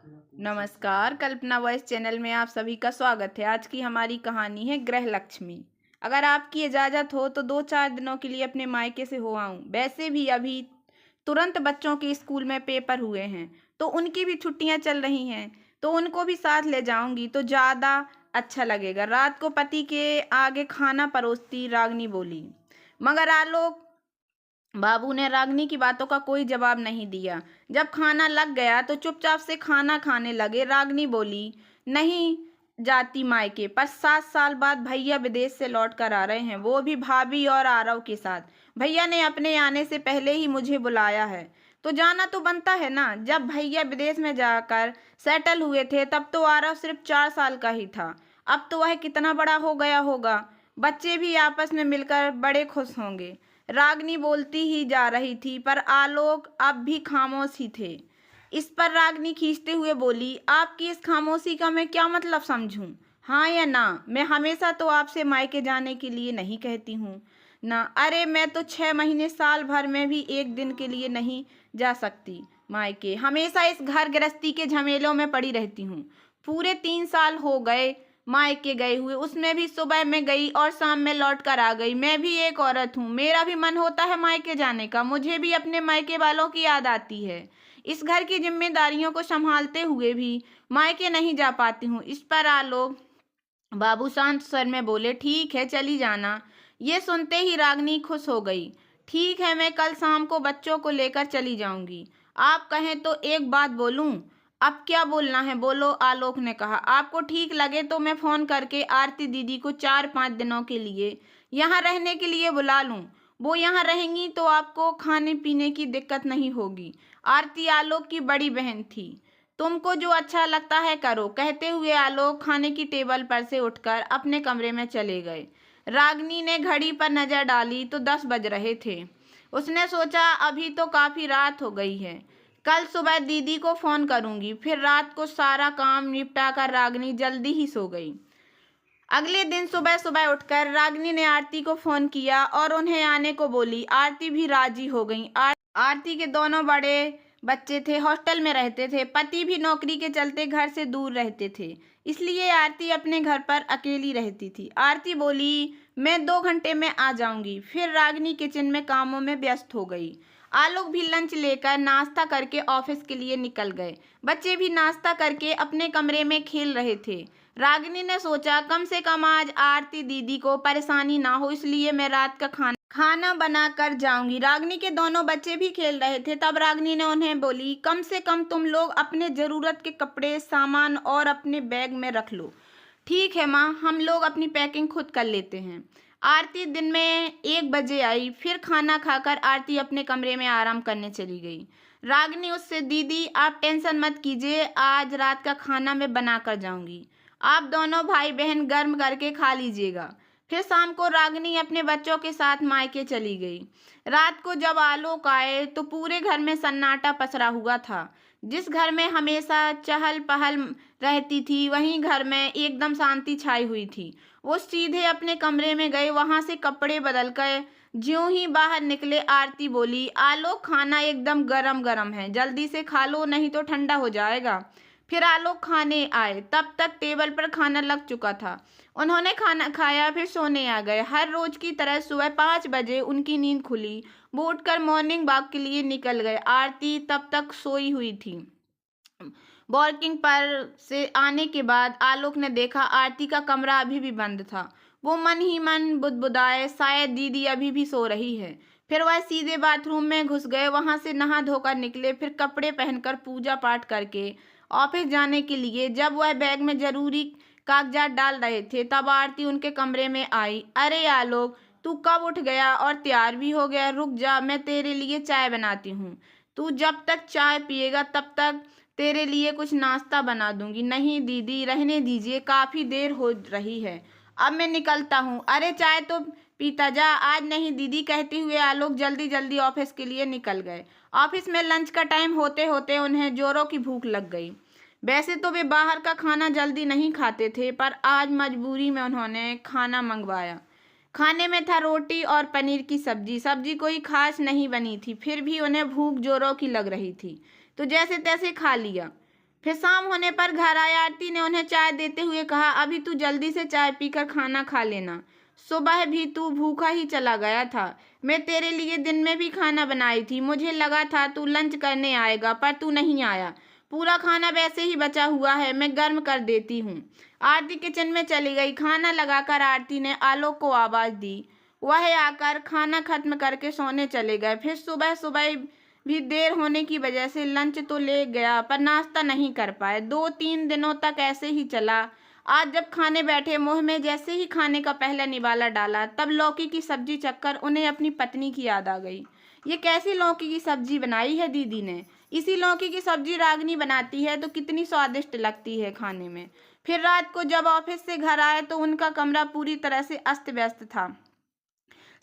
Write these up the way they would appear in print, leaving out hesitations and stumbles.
नमस्कार, कल्पना voice channel में आप सभी का स्वागत है। आज की हमारी कहानी है ग्रह लक्ष्मी। अगर आपकी इजाज़त हो तो 2-4 दिनों के लिए अपने मायके से हो आऊँ। वैसे भी अभी तुरंत बच्चों के स्कूल में पेपर हुए हैं, तो उनकी भी छुट्टियाँ चल रही हैं, तो उनको भी साथ ले जाऊँगी तो ज़्यादा अच्छा लगेगा। रात को पति के आगे खाना परोसती रागिनी बोली। मगर आलोक बाबू ने रागिनी की बातों का कोई जवाब नहीं दिया। जब खाना लग गया तो चुपचाप से खाना खाने लगे। रागिनी बोली, नहीं जाती मायके, पर 7 साल बाद भैया विदेश से लौट कर आ रहे हैं, वो भी भाभी और आरव के साथ। भैया ने अपने आने से पहले ही मुझे बुलाया है, तो जाना तो बनता है ना। जब भैया विदेश में जाकर सेटल हुए थे तब तो आरव सिर्फ 4 साल का ही था। अब तो वह कितना बड़ा हो गया होगा। बच्चे भी आपस में मिलकर बड़े खुश होंगे। रागिनी बोलती ही जा रही थी, पर आलोक अब भी खामोश ही थे। इस पर रागिनी खींचते हुए बोली, आपकी इस खामोशी का मैं क्या मतलब समझूं? हाँ या ना? मैं हमेशा तो आपसे मायके जाने के लिए नहीं कहती हूँ ना। अरे मैं तो 6 महीने साल भर में भी एक दिन के लिए नहीं जा सकती मायके। हमेशा इस घर गृहस्थी के झमेलों में पड़ी रहती हूँ। पूरे 3 साल हो गए मायके गए हुए, उसमें भी सुबह में गई और शाम में लौट कर आ गई। मैं भी एक औरत हूँ, मेरा भी मन होता है मायके जाने का। मुझे भी अपने मायके वालों की याद आती है। इस घर की जिम्मेदारियों को संभालते हुए भी मायके नहीं जा पाती हूँ। इस पर आलोक बाबू शांत स्वर में बोले, ठीक है चली जाना। ये सुनते ही रागिनी खुश हो गई। ठीक है, मैं कल शाम को बच्चों को लेकर चली जाऊंगी। आप कहें तो एक बात बोलूं? अब क्या बोलना है बोलो, आलोक ने कहा। आपको ठीक लगे तो मैं फोन करके आरती दीदी को 4-5 दिनों के लिए यहाँ रहने के लिए बुला लूं। वो यहाँ रहेंगी तो आपको खाने पीने की दिक्कत नहीं होगी। आरती आलोक की बड़ी बहन थी। तुमको जो अच्छा लगता है करो, कहते हुए आलोक खाने की टेबल पर से उठकर अपने कमरे में चले गए। रागिनी ने घड़ी पर नजर डाली तो 10 बज रहे थे। उसने सोचा अभी तो काफी रात हो गई है, कल सुबह दीदी को फोन करूंगी। फिर रात को सारा काम निपटा कर रागिनी जल्दी ही सो गई। अगले दिन सुबह सुबह उठकर रागिनी ने आरती को फोन किया और उन्हें आने को बोली। आरती भी राजी हो गई। आरती के दोनों बड़े बच्चे थे, हॉस्टल में रहते थे। पति भी नौकरी के चलते घर से दूर रहते थे, इसलिए आरती अपने घर पर अकेली रहती थी। आरती बोली, मैं 2 घंटे में आ जाऊंगी। फिर रागिनी किचन में कामों में व्यस्त हो गई। आलोक भी लंच लेकर नाश्ता करके ऑफिस के लिए निकल गए। बच्चे भी नाश्ता करके अपने कमरे में खेल रहे थे। रागिनी ने सोचा कम से कम आज आरती दीदी को परेशानी ना हो, इसलिए मैं रात का खाना बना कर जाऊंगी। रागिनी के दोनों बच्चे भी खेल रहे थे। तब रागिनी ने उन्हें बोली, कम से कम तुम लोग अपने जरूरत के कपड़े सामान और अपने बैग में रख लो। ठीक है माँ, हम लोग अपनी पैकिंग खुद कर लेते हैं। आरती दिन में 1 बजे आई। फिर खाना खाकर आरती अपने कमरे में आराम करने चली गई। रागिनी उससे, दीदी आप टेंशन मत कीजिए, आज रात का खाना मैं बना कर जाऊंगी, आप दोनों भाई बहन गर्म करके खा लीजिएगा। फिर शाम को रागिनी अपने बच्चों के साथ मायके चली गई। रात को जब आलोक आए तो पूरे घर में सन्नाटा पसरा हुआ था। जिस घर में हमेशा चहल पहल रहती थी, वहीं घर में एकदम शांति छाई हुई थी। वो सीधे अपने कमरे में गए, वहां से कपड़े बदल कर ज्यों ही बाहर निकले आरती बोली, आलोक खाना एकदम गरम गरम है, जल्दी से खा लो नहीं तो ठंडा हो जाएगा। फिर आलोक खाने आए, तब तक टेबल पर खाना लग चुका था। उन्होंने खाना खाया, फिर सोने आ गए। हर रोज की तरह सुबह 5 बजे उनकी नींद खुली। वो उठकर मॉर्निंग वॉक के लिए निकल गए। आरती तब तक सोई हुई थी। वॉकिंग पर से आने के बाद आलोक ने देखा आरती का कमरा अभी भी बंद था। वो मन ही मन बुदबुदाए, शायद दीदी अभी भी सो रही है। फिर वह सीधे बाथरूम में घुस गए, वहां से नहा धोकर निकले। फिर कपड़े पहनकर पूजा पाठ करके ऑफिस जाने के लिए जब वह बैग में जरूरी कागजात डाल रहे थे, तब आरती उनके कमरे में आई। अरे आलोक, तू कब उठ गया और तैयार भी हो गया? रुक जा, मैं तेरे लिए चाय बनाती हूँ। तू जब तक चाय पिएगा तब तक तेरे लिए कुछ नाश्ता बना दूंगी। नहीं दीदी, रहने दीजिए, काफी देर हो रही है, अब मैं निकलता हूँ। अरे चाय तो पीता जा। आज नहीं दीदी, कहते हुए आलोक जल्दी जल्दी ऑफिस के लिए निकल गए। ऑफिस में लंच का टाइम होते होते उन्हें जोरों की भूख लग गई। वैसे तो वे बाहर का खाना जल्दी नहीं खाते थे, पर आज मजबूरी में उन्होंने खाना मंगवाया। खाने में था रोटी और पनीर की सब्जी। सब्जी कोई खास नहीं बनी थी, फिर भी उन्हें भूख जोरों की लग रही थी, तो जैसे तैसे खा लिया। फिर शाम होने पर घर आए। आरती ने उन्हें चाय देते हुए कहा, अभी तू जल्दी से चाय पीकर खाना खा लेना। सुबह भी तू भूखा ही चला गया था। मैं तेरे लिए दिन में भी खाना बनाई थी। मुझे लगा था तू लंच करने आएगा, पर तू नहीं आया। पूरा खाना वैसे ही बचा हुआ है, मैं गर्म कर देती हूँ। आरती किचन में चली गई। खाना लगाकर आरती ने आलोक को आवाज़ दी। वह आकर खाना खत्म करके सोने चले गए। फिर सुबह सुबह भी देर होने की वजह से लंच तो ले गया, पर नाश्ता नहीं कर पाए। 2-3 दिनों तक ऐसे ही चला। आज जब खाने बैठे, मुंह में जैसे ही खाने का पहला निवाला डाला, तब लौकी की सब्जी चखकर उन्हें अपनी पत्नी की याद आ गई। ये कैसी लौकी की सब्जी बनाई है दीदी ने? इसी लौकी की सब्जी रागनी बनाती है तो कितनी स्वादिष्ट लगती है खाने में। फिर रात को जब ऑफिस से घर आए तो उनका कमरा पूरी तरह से अस्त व्यस्त था।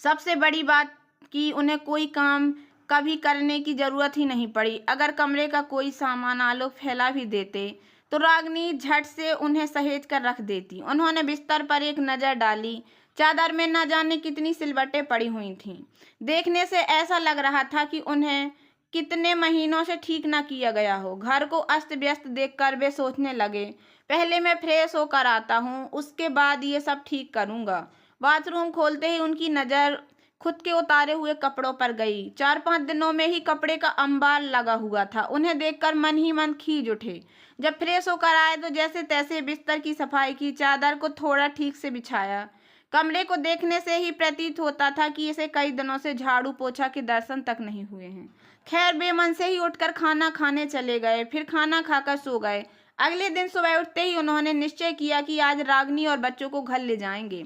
सबसे बड़ी बात कि उन्हें कोई काम कभी करने की जरूरत ही नहीं पड़ी। अगर कमरे का कोई सामान आलोक फैला भी देते तो रागनी झट से उन्हें सहेज कर रख देती। उन्होंने बिस्तर पर एक नज़र डाली। चादर में न जाने कितनी सिलवटें पड़ी हुई थीं। देखने से ऐसा लग रहा था कि उन्हें कितने महीनों से ठीक न किया गया हो। घर को अस्त व्यस्त देखकर वे सोचने लगे, पहले मैं फ्रेश होकर आता हूँ, उसके बाद ये सब ठीक करूँगा। बाथरूम खोलते ही उनकी नज़र खुद के उतारे हुए कपड़ों पर गई। 4-5 दिनों में ही कपड़े का अंबार लगा हुआ था। उन्हें देखकर मन ही मन खींच उठे। जब फ्रेश होकर आए तो जैसे तैसे बिस्तर की सफाई की, चादर को थोड़ा ठीक से बिछाया। कमरे को देखने से ही प्रतीत होता था कि इसे कई दिनों से झाड़ू पोछा के दर्शन तक नहीं हुए हैं। खैर, वे मन से ही उठकर खाना खाने चले गए। फिर खाना खाकर सो गए। अगले दिन सुबह उठते ही उन्होंने निश्चय किया कि आज रागनी और बच्चों को घर ले जाएंगे।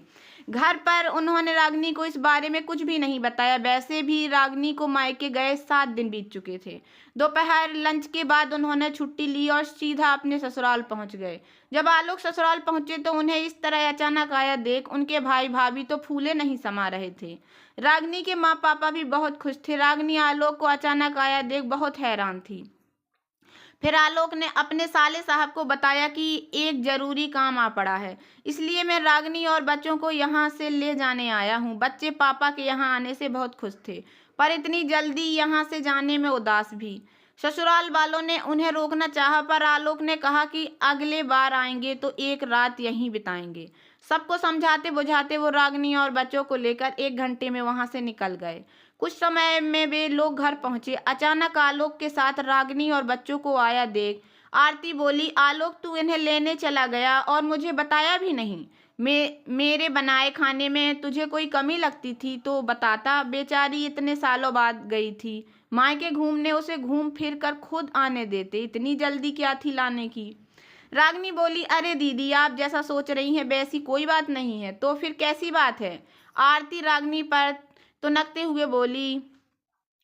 घर पर उन्होंने रागनी को इस बारे में कुछ भी नहीं बताया। वैसे भी रागनी को मायके गए 7 दिन बीत चुके थे। दोपहर लंच के बाद उन्होंने छुट्टी ली और सीधा अपने ससुराल पहुंच गए। जब आलोक ससुराल पहुंचे तो उन्हें इस तरह अचानक आया देख उनके भाई भाभी तो फूले नहीं समा रहे थे। रागनी के माँ पापा भी बहुत खुश थे। रागनी आलोक को अचानक आया देख बहुत हैरान थी। फिर आलोक ने अपने साले साहब को बताया कि एक जरूरी काम आ पड़ा है, इसलिए मैं रागनी और बच्चों को यहाँ से ले जाने आया हूँ। बच्चे पापा के यहाँ आने से बहुत खुश थे, पर इतनी जल्दी यहाँ से जाने में उदास भी। ससुराल वालों ने उन्हें रोकना चाहा, पर आलोक ने कहा कि अगले बार आएंगे तो एक रात यहीं बिताएंगे। सबको समझाते बुझाते वो रागनी और बच्चों को लेकर 1 घंटे में वहां से निकल गए। कुछ समय में वे लोग घर पहुंचे। अचानक आलोक के साथ रागनी और बच्चों को आया देख आरती बोली, आलोक तू इन्हें लेने चला गया और मुझे बताया भी नहीं। मेरे बनाए खाने में तुझे कोई कमी लगती थी तो बताता। बेचारी इतने सालों बाद गई थी मायके घूमने, उसे घूम फिर कर खुद आने देते। इतनी जल्दी क्या थी लाने की? रागनी बोली, अरे दीदी, आप जैसा सोच रही हैं वैसी कोई बात नहीं है। तो फिर कैसी बात है? आरती रागनी पर तुनकते हुए बोली।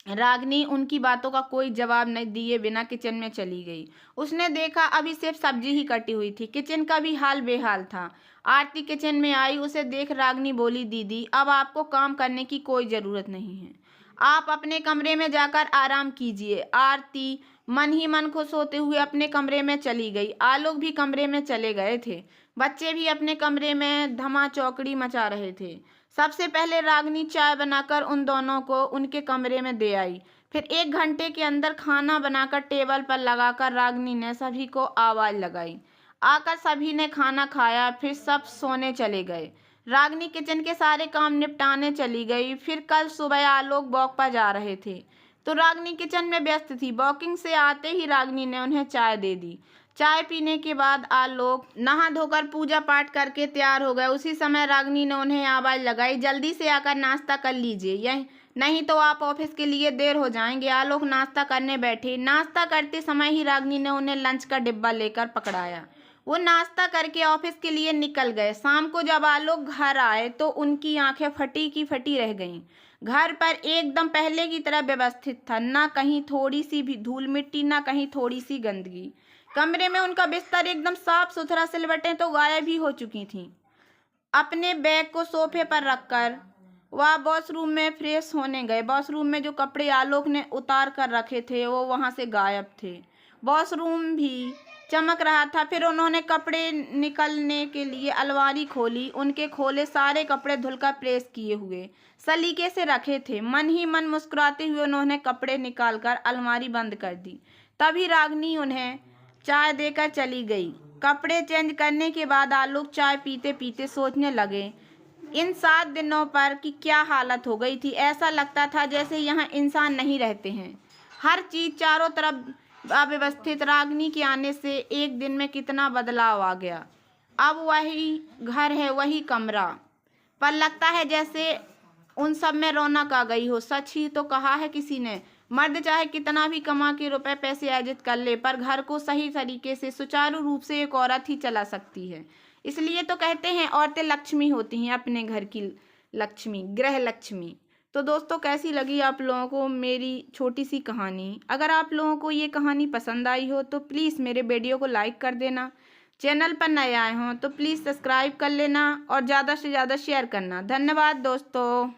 रागनी उनकी बातों का कोई जवाब नहीं दिए बिना किचन में चली गई। उसने देखा अभी सिर्फ सब्जी ही कटी हुई थी। किचन का भी हाल बेहाल था। आरती किचन में आई। उसे देख रागनी बोली, दीदी अब आपको काम करने की कोई ज़रूरत नहीं है, आप अपने कमरे में जाकर आराम कीजिए। आरती मन ही मन खुश होते हुए अपने कमरे में चली गई। आलोक भी कमरे में चले गए थे। बच्चे भी अपने कमरे में धमा चौकड़ी मचा रहे थे। सबसे पहले रागनी चाय बनाकर उन दोनों को उनके कमरे में दे आई। फिर 1 घंटे के अंदर खाना बनाकर टेबल पर लगाकर रागनी ने सभी को आवाज़ लगाई। आकर सभी ने खाना खाया। फिर सब सोने चले गए। रागनी किचन के सारे काम निपटाने चली गई। फिर कल सुबह आलोक वॉक पर जा रहे थे तो रागनी किचन में व्यस्त थी। वॉकिंग से आते ही रागनी ने उन्हें चाय दे दी। चाय पीने के बाद आलोक नहा धोकर पूजा पाठ करके तैयार हो गए। उसी समय रागनी ने उन्हें आवाज़ लगाई, जल्दी से आकर नाश्ता कर लीजिए, यह नहीं तो आप ऑफिस के लिए देर हो जाएंगे। आलोक नाश्ता करने बैठे। नाश्ता करते समय ही रागनी ने उन्हें लंच का डिब्बा लेकर पकड़ाया। वो नाश्ता करके ऑफिस के लिए निकल गए। शाम को जब आलोक घर आए तो उनकी आंखें फटी की फटी रह गईं। घर पर एकदम पहले की तरह व्यवस्थित था, ना कहीं थोड़ी सी भी धूल मिट्टी, ना कहीं थोड़ी सी गंदगी। कमरे में उनका बिस्तर एकदम साफ सुथरा, सिलवटें तो गायब ही हो चुकी थीं। अपने बैग को सोफे पर रखकर वह वॉशरूम में फ्रेश होने गए। वॉशरूम में जो कपड़े आलोक ने उतार कर रखे थे वो वहां से गायब थे। वॉशरूम भी चमक रहा था। फिर उन्होंने कपड़े निकलने के लिए अलमारी खोली। उनके खोले सारे कपड़े धुलकर प्रेस किए हुए सलीके से रखे थे। मन ही मन मुस्कुराते हुए उन्होंने कपड़े निकालकर अलमारी बंद कर दी। तभी रागनी उन्हें चाय देकर चली गई। कपड़े चेंज करने के बाद आलोक चाय पीते पीते सोचने लगे इन 7 दिनों पर कि क्या हालत हो गई थी। ऐसा लगता था जैसे यहाँ इंसान नहीं रहते हैं। हर चीज़ चारों तरफ अव्यवस्थित। रागिनी के आने से एक दिन में कितना बदलाव आ गया। अब वही घर है, वही कमरा, पर लगता है जैसे उन सब में रौनक आ गई हो। सच ही तो कहा है किसी ने, मर्द चाहे कितना भी कमा के रुपए पैसे अर्जित कर ले, पर घर को सही तरीके से सुचारू रूप से एक औरत ही चला सकती है। इसलिए तो कहते हैं औरतें लक्ष्मी होती हैं, अपने घर की लक्ष्मी, गृह लक्ष्मी। तो दोस्तों, कैसी लगी आप लोगों को मेरी छोटी सी कहानी? अगर आप लोगों को ये कहानी पसंद आई हो तो प्लीज़ मेरे वीडियो को लाइक कर देना। चैनल पर नए आए हों तो प्लीज़ सब्सक्राइब कर लेना और ज़्यादा से ज़्यादा शेयर करना। धन्यवाद दोस्तों।